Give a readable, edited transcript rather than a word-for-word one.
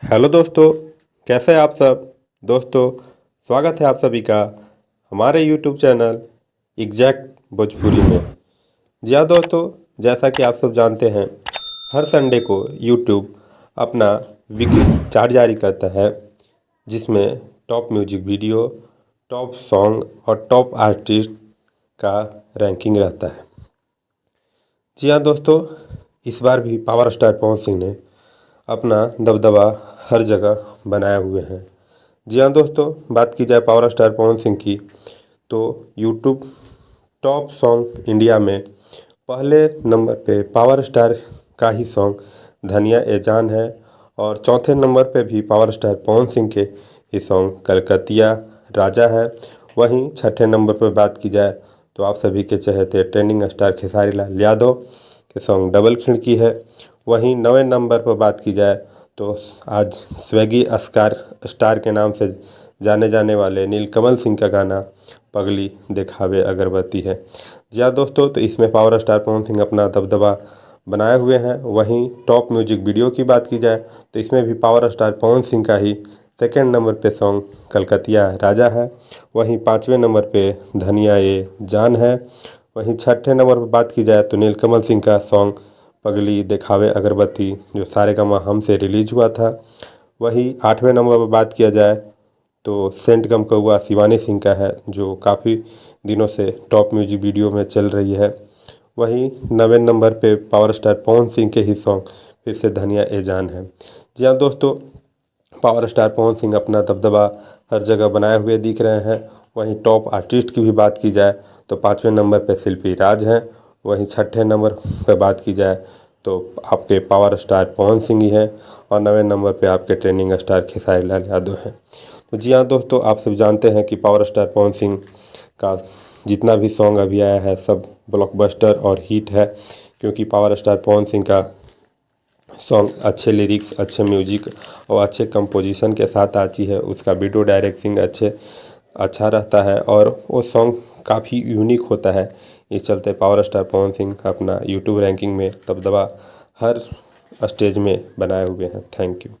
Hello दोस्तों, कैसे हैं आप सब। दोस्तों, स्वागत है आप सभी का हमारे यूट्यूब चैनल एग्जैक्ट भोजपुरी में। जी हाँ दोस्तों, जैसा कि आप सब जानते हैं, हर संडे को यूट्यूब अपना वीकली चार्ट जारी करता है, जिसमें top music video, top song और टॉप आर्टिस्ट का रैंकिंग रहता है। जी हाँ दोस्तों, इस बार भी पावर स्टार पवन सिंह ने अपना दबदबा हर जगह बनाए हुए हैं। जी हाँ दोस्तों, बात की जाए पावर स्टार पवन सिंह की, तो यूट्यूब टॉप सॉन्ग इंडिया में पहले नंबर पे पावर स्टार का ही सॉन्ग धनिया ए जान है और चौथे नंबर पे भी पावर स्टार पवन सिंह के ही सॉन्ग कलकतिया राजा है। वहीं छठे नंबर पर बात की जाए तो आप सभी के चहेते ट्रेंडिंग स्टार खेसारी लाल यादव के सॉन्ग डबल खिड़की है। वहीं 9वें नंबर पर बात की जाए तो आज स्वेगी स्टार के नाम से जाने जाने वाले नीलकमल सिंह का गाना पगली दिखावे अगरबत्ती है। जी हाँ दोस्तों, तो इसमें पावर स्टार पवन सिंह अपना दबदबा बनाए हुए हैं। वहीं टॉप म्यूजिक वीडियो की बात की जाए तो इसमें भी पावर स्टार पवन सिंह का ही सेकेंड नंबर पे सॉन्ग कलकतिया राजा है। वहीं 5वें नंबर पे धनिया ये जान है। वहीं छठे नंबर पर बात की जाए तो नीलकमल सिंह का सॉन्ग पगली दिखावे अगरबत्ती, जो सारेगामा हम से रिलीज हुआ था। वहीं 8वें नंबर पर बात किया जाए तो सेंट गम कौआ शिवानी सिंह का है, जो काफ़ी दिनों से टॉप म्यूजिक वीडियो में चल रही है। वहीं 9वें नंबर पे पावर स्टार पवन सिंह के ही सॉन्ग फिर से धनिया ए जान है। जी हाँ दोस्तों, पावर स्टार पवन सिंह अपना दबदबा हर जगह बनाए हुए दिख रहे हैं। वहीं टॉप आर्टिस्ट की भी बात की जाए तो 5वें नंबर पे शिल्पी राज हैं। वहीं छठे नंबर पर बात की जाए तो आपके पावर स्टार पवन सिंह ही हैं और 9वें नंबर पे आपके ट्रेंडिंग स्टार खेसारी लाल यादव हैं। तो जी हाँ दोस्तों, आप सब जानते हैं कि पावर स्टार पवन सिंह का जितना भी सॉन्ग अभी आया है सब ब्लॉकबस्टर और हिट है, क्योंकि पावर स्टार पवन सिंह का सॉन्ग अच्छे लिरिक्स, अच्छे म्यूजिक और अच्छे कंपोजिशन के साथ आती है। उसका वीडियो डायरेक्टिंग अच्छा रहता है और वो सॉन्ग काफ़ी यूनिक होता है। इस चलते पावर स्टार पवन सिंह अपना यूट्यूब रैंकिंग में दबदबा हर स्टेज में बनाए हुए हैं। Thank you.